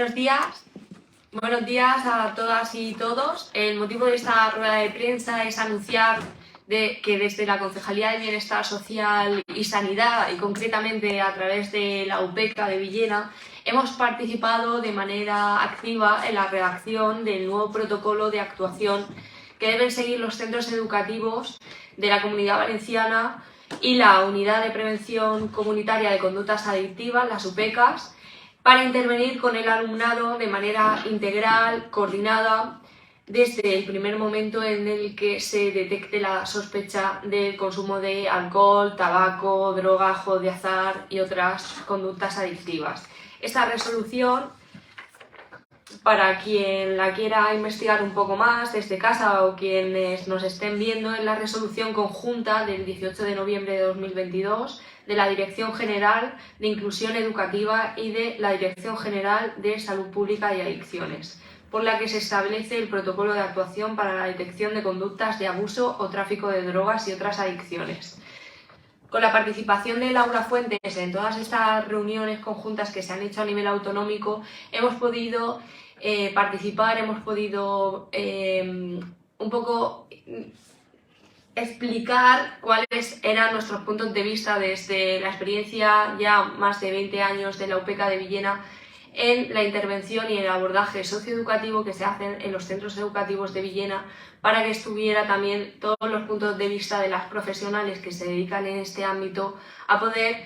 Buenos días. Buenos días a todas y todos. El motivo de esta rueda de prensa es anunciar que desde la Concejalía de Bienestar Social y Sanidad, y concretamente a través de la UPECA de Villena, hemos participado de manera activa en la redacción del nuevo protocolo de actuación que deben seguir los centros educativos de la Comunidad Valenciana y la Unidad de Prevención Comunitaria de Conductas Adictivas, las UPECAs, para intervenir con el alumnado de manera integral, coordinada, desde el primer momento en el que se detecte la sospecha del consumo de alcohol, tabaco, droga, juego de azar y otras conductas adictivas. Esta resolución, para quien la quiera investigar un poco más desde casa o quienes nos estén viendo, es la resolución conjunta del 18 de noviembre de 2022 de la Dirección General de Inclusión Educativa y de la Dirección General de Salud Pública y Adicciones, por la que se establece el protocolo de actuación para la detección de conductas de abuso o tráfico de drogas y otras adicciones. Con la participación de Laura Fuentes en todas estas reuniones conjuntas que se han hecho a nivel autonómico, hemos podido participar, hemos podido un poco explicar cuáles eran nuestros puntos de vista desde la experiencia ya más de 20 años de la UPECA de Villena en la intervención y el abordaje socioeducativo que se hacen en los centros educativos de Villena, para que estuviera también todos los puntos de vista de las profesionales que se dedican en este ámbito a poder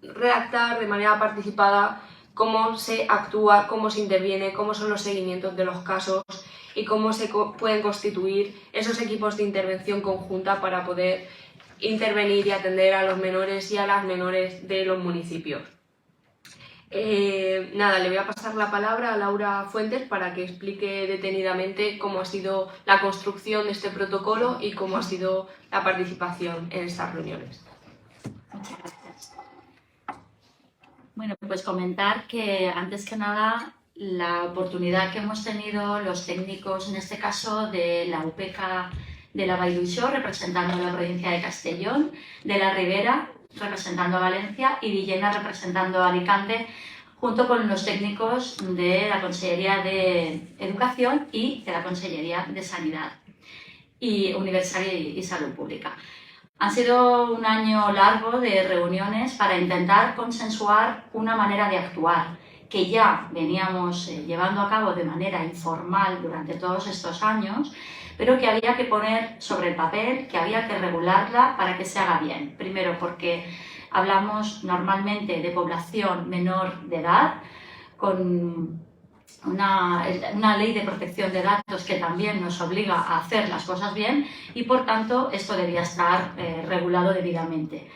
redactar de manera participada cómo se actúa, cómo se interviene, cómo son los seguimientos de los casos y cómo se pueden constituir esos equipos de intervención conjunta para poder intervenir y atender a los menores y a las menores de los municipios. Nada, le voy a pasar la palabra a Laura Fuentes para que explique detenidamente cómo ha sido la construcción de este protocolo y cómo ha sido la participación en estas reuniones. Muchas gracias. Bueno, pues comentar que antes que nada la oportunidad que hemos tenido los técnicos, en este caso de la UPECA de la Vall d'Uixó, representando a la provincia de Castellón, de la Ribera, representando a Valencia, y Villena, representando a Alicante, junto con los técnicos de la Consellería de Educación y de la Consellería de Sanidad y Universal y Salud Pública. Ha sido un año largo de reuniones para intentar consensuar una manera de actuar que ya veníamos llevando a cabo de manera informal durante todos estos años, pero que había que poner sobre el papel, que había que regularla para que se haga bien. Primero, porque hablamos normalmente de población menor de edad, con una ley de protección de datos que también nos obliga a hacer las cosas bien, y por tanto esto debía estar regulado debidamente.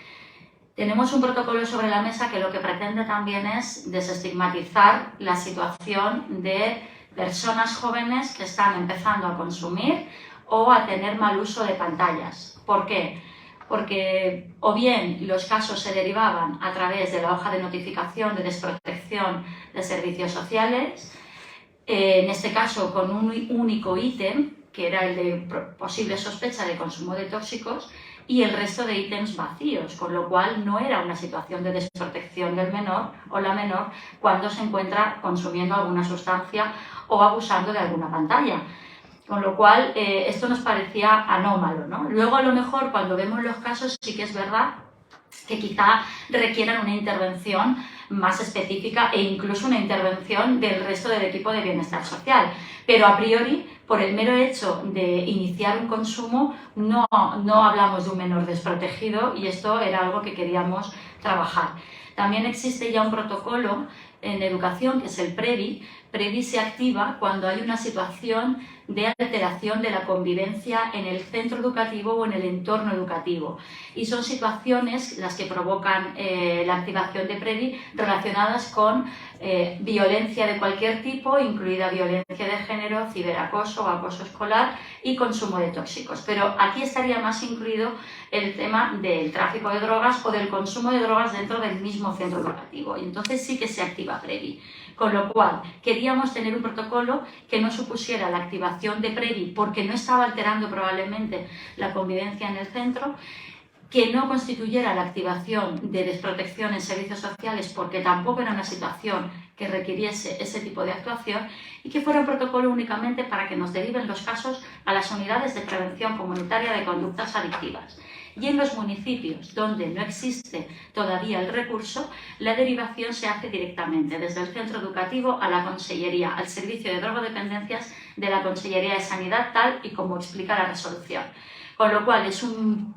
Tenemos un protocolo sobre la mesa que lo que pretende también es desestigmatizar la situación de personas jóvenes que están empezando a consumir o a tener mal uso de pantallas. ¿Por qué? Porque o bien los casos se derivaban a través de la hoja de notificación de desprotección de servicios sociales, en este caso con un único ítem, que era el de posible sospecha de consumo de tóxicos, y el resto de ítems vacíos, con lo cual no era una situación de desprotección del menor o la menor cuando se encuentra consumiendo alguna sustancia o abusando de alguna pantalla. Con lo cual, esto nos parecía anómalo, ¿no? Luego, a lo mejor, cuando vemos los casos, sí que es verdad que quizá requieran una intervención más específica e incluso una intervención del resto del equipo de bienestar social. Pero a priori, por el mero hecho de iniciar un consumo, no hablamos de un menor desprotegido, y esto era algo que queríamos trabajar. También existe ya un protocolo en educación, que es el PREVI. PREVI se activa cuando hay una situación de alteración de la convivencia en el centro educativo o en el entorno educativo. Y son situaciones las que provocan la activación de PREVI relacionadas con violencia de cualquier tipo, incluida violencia de género, ciberacoso o acoso escolar y consumo de tóxicos. Pero aquí estaría más incluido el tema del tráfico de drogas o del consumo de drogas dentro del mismo centro educativo. Y entonces sí que se activa PREVI. Con lo cual, queríamos tener un protocolo que no supusiera la activación de PREVI porque no estaba alterando probablemente la convivencia en el centro, que no constituyera la activación de desprotección en servicios sociales porque tampoco era una situación que requiriese ese tipo de actuación y que fuera un protocolo únicamente para que nos deriven los casos a las unidades de prevención comunitaria de conductas adictivas. Y en los municipios donde no existe todavía el recurso, la derivación se hace directamente desde el centro educativo a la Consellería, al Servicio de Drogodependencias de la Consellería de Sanidad, tal y como explica la resolución. Con lo cual es un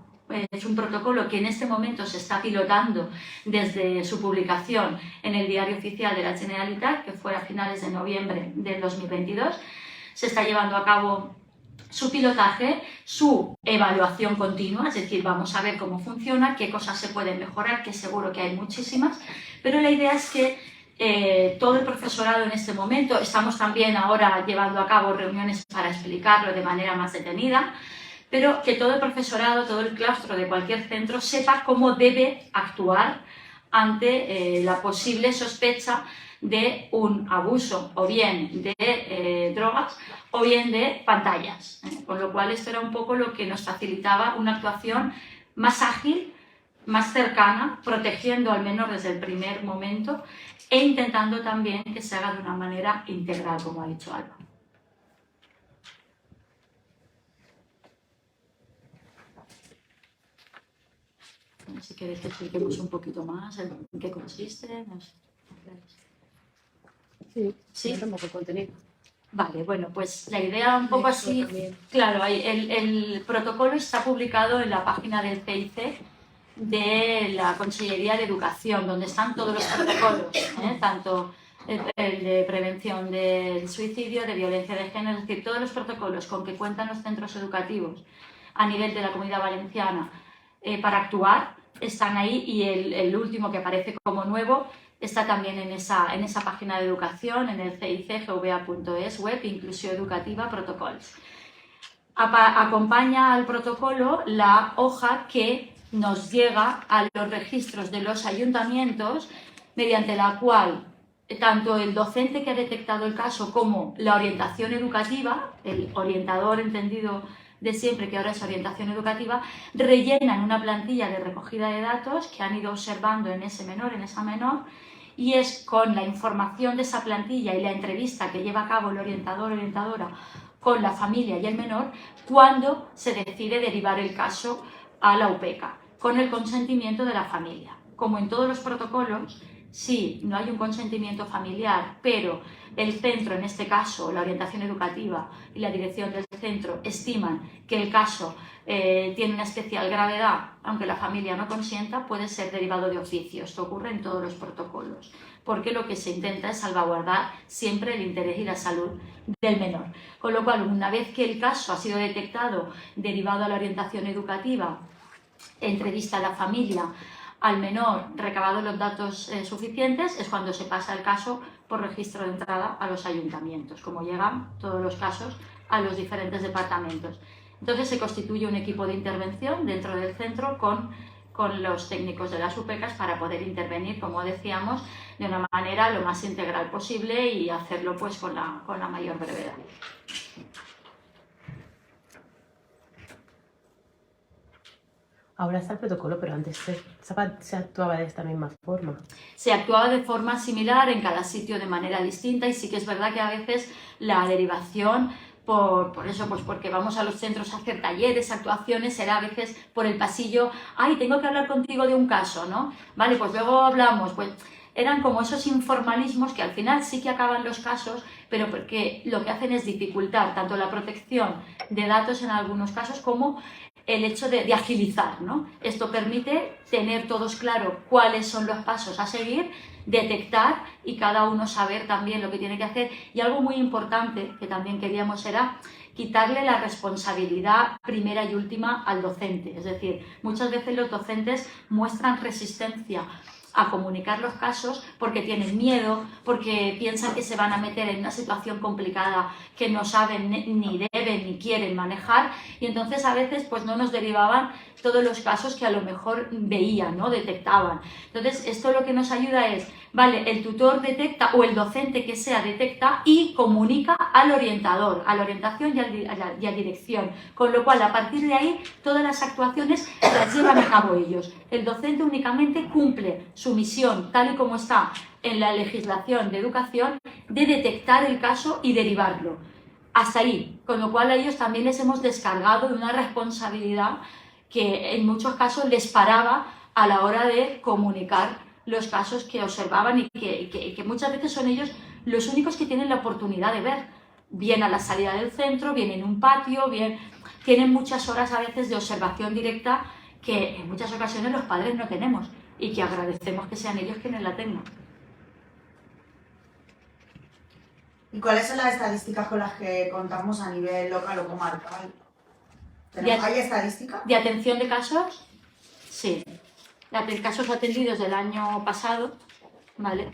protocolo que en este momento se está pilotando desde su publicación en el Diario Oficial de la Generalitat, que fue a finales de noviembre del 2022. Se está llevando a cabo su pilotaje, su evaluación continua, es decir, vamos a ver cómo funciona, qué cosas se pueden mejorar, que seguro que hay muchísimas, pero la idea es que todo el profesorado en este momento, estamos también ahora llevando a cabo reuniones para explicarlo de manera más detenida, pero que todo el profesorado, todo el claustro de cualquier centro sepa cómo debe actuar ante la posible sospecha de un abuso o bien de drogas o bien de pantallas. Con lo cual esto era un poco lo que nos facilitaba una actuación más ágil, más cercana, protegiendo al menor desde el primer momento e intentando también que se haga de una manera integral, como ha dicho Alba. Si queréis que expliquemos un poquito más en qué consiste. No sé. Sí, un poco el contenido. Vale, bueno, pues la idea un poco así, claro, el protocolo está publicado en la página del CIC de la Consellería de Educación, donde están todos los protocolos, tanto el de prevención del suicidio, de violencia de género, es decir, todos los protocolos con que cuentan los centros educativos a nivel de la Comunidad Valenciana para actuar están ahí, y el último que aparece como nuevo está también en esa página de educación, en el CIC-gva.es, web Inclusión Educativa Protocols. Acompaña al protocolo la hoja que nos llega a los registros de los ayuntamientos, mediante la cual tanto el docente que ha detectado el caso como la orientación educativa, el orientador entendido de siempre, que ahora es orientación educativa, rellenan una plantilla de recogida de datos que han ido observando en ese menor, en esa menor, y es con la información de esa plantilla y la entrevista que lleva a cabo el orientador o orientadora con la familia y el menor cuando se decide derivar el caso a la UPECA, con el consentimiento de la familia. Como en todos los protocolos, si no hay un consentimiento familiar, pero el centro, en este caso la orientación educativa y la dirección del centro, estiman que el caso tiene una especial gravedad, aunque la familia no consienta, puede ser derivado de oficio. Esto ocurre en todos los protocolos, porque lo que se intenta es salvaguardar siempre el interés y la salud del menor. Con lo cual, una vez que el caso ha sido detectado, derivado a la orientación educativa, entrevista a la familia, al menor, recabados los datos suficientes, es cuando se pasa el caso por registro de entrada a los ayuntamientos, como llegan todos los casos a los diferentes departamentos. Entonces se constituye un equipo de intervención dentro del centro con los técnicos de las UPECAs para poder intervenir, como decíamos, de una manera lo más integral posible y hacerlo pues con la mayor brevedad. Ahora está el protocolo, pero antes se actuaba de esta misma forma. Se actuaba de forma similar en cada sitio de manera distinta, y sí que es verdad que a veces la derivación, por eso, pues porque vamos a los centros a hacer talleres, actuaciones, era a veces por el pasillo, ¡ay, tengo que hablar contigo de un caso!, ¿no? Vale, pues luego hablamos, pues eran como esos informalismos que al final sí que acaban los casos, pero porque lo que hacen es dificultar tanto la protección de datos en algunos casos como el hecho de agilizar, ¿no? Esto permite tener todos claro cuáles son los pasos a seguir, detectar y cada uno saber también lo que tiene que hacer. Y algo muy importante que también queríamos era quitarle la responsabilidad primera y última al docente. Es decir, muchas veces los docentes muestran resistencia a comunicar los casos porque tienen miedo, porque piensan que se van a meter en una situación complicada que no saben ni deben ni quieren manejar, y entonces a veces pues no nos derivaban todos los casos que a lo mejor veían, ¿no? Detectaban. Entonces esto lo que nos ayuda es, vale, el tutor detecta o el docente que sea detecta y comunica al orientador, a la orientación y a la dirección, con lo cual a partir de ahí todas las actuaciones las llevan a cabo ellos. El docente únicamente cumple su misión tal y como está en la legislación de educación de detectar el caso y derivarlo. Hasta ahí, con lo cual a ellos también les hemos descargado de una responsabilidad que en muchos casos les paraba a la hora de comunicar los casos que observaban y que muchas veces son ellos los únicos que tienen la oportunidad de ver, bien a la salida del centro, bien en un patio, bien tienen muchas horas a veces de observación directa que en muchas ocasiones los padres no tenemos y que agradecemos que sean ellos quienes la tengan. ¿Y cuáles son las estadísticas con las que contamos a nivel local o comarcal? ¿Hay estadísticas? ¿De atención de casos? Sí. De casos atendidos del año pasado, ¿vale?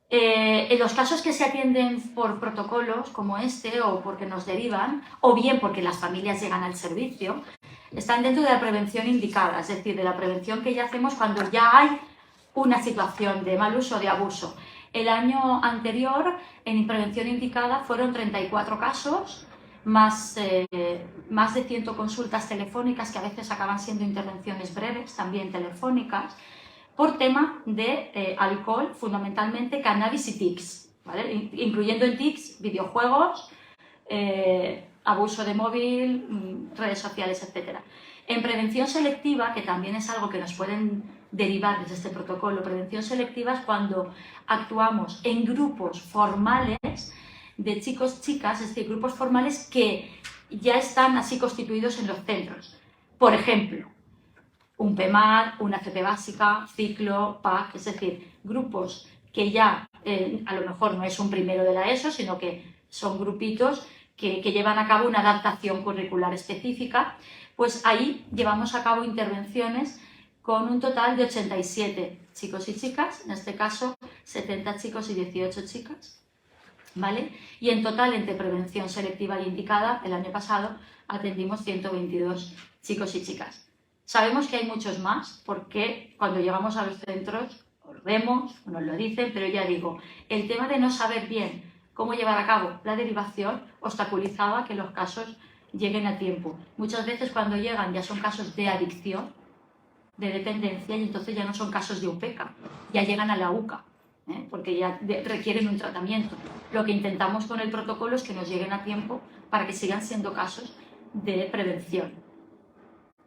En los casos que se atienden por protocolos como este o porque nos derivan, o bien porque las familias llegan al servicio, están dentro de la prevención indicada, es decir, de la prevención que ya hacemos cuando ya hay una situación de mal uso o de abuso. El año anterior, en prevención indicada, fueron 34 casos, más de 100 consultas telefónicas, que a veces acaban siendo intervenciones breves, también telefónicas, por tema de alcohol, fundamentalmente cannabis y TICs, ¿vale? Incluyendo en TICs videojuegos, abuso de móvil, redes sociales, etc. En prevención selectiva, que también es algo que nos pueden derivar desde este protocolo, prevención selectiva es cuando actuamos en grupos formales de chicos, chicas, es decir, grupos formales que ya están así constituidos en los centros. Por ejemplo, un PEMAR, una FP básica, ciclo, PAC, es decir, grupos que ya a lo mejor no es un primero de la ESO, sino que son grupitos que llevan a cabo una adaptación curricular específica, pues ahí llevamos a cabo intervenciones con un total de 87 chicos y chicas, en este caso 70 chicos y 18 chicas, ¿vale? Y en total, entre prevención selectiva y indicada, el año pasado atendimos 122 chicos y chicas. Sabemos que hay muchos más porque cuando llegamos a los centros os vemos, nos lo dicen, pero ya digo, el tema de no saber bien cómo llevar a cabo la derivación obstaculizaba que los casos lleguen a tiempo. Muchas veces cuando llegan ya son casos de adicción, de dependencia, y entonces ya no son casos de UPECA, ya llegan a la UCA, porque ya requieren un tratamiento. Lo que intentamos con el protocolo es que nos lleguen a tiempo para que sigan siendo casos de prevención.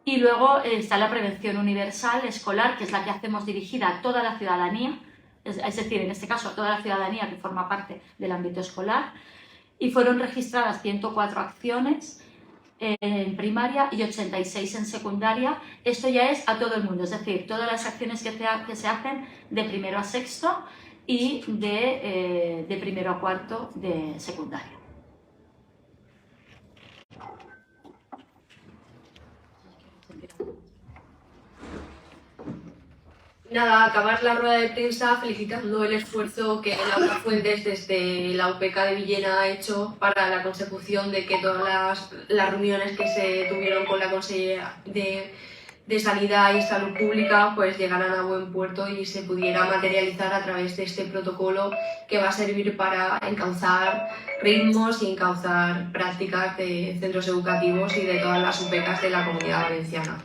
Y luego está la prevención universal escolar, que es la que hacemos dirigida a toda la ciudadanía, es decir, en este caso a toda la ciudadanía que forma parte del ámbito escolar, y fueron registradas 104 acciones en primaria y 86 en secundaria. Esto ya es a todo el mundo, es decir, todas las acciones que se hacen de primero a sexto y de primero a cuarto de secundaria. Nada, acabar la rueda de prensa felicitando el esfuerzo que Laura Fuentes desde la UPK de Villena ha hecho para la consecución de que todas las reuniones que se tuvieron con la Consellera de Sanidad y Salud Pública pues llegaran a buen puerto y se pudiera materializar a través de este protocolo que va a servir para encauzar ritmos y encauzar prácticas de centros educativos y de todas las UPKs de la Comunidad Valenciana.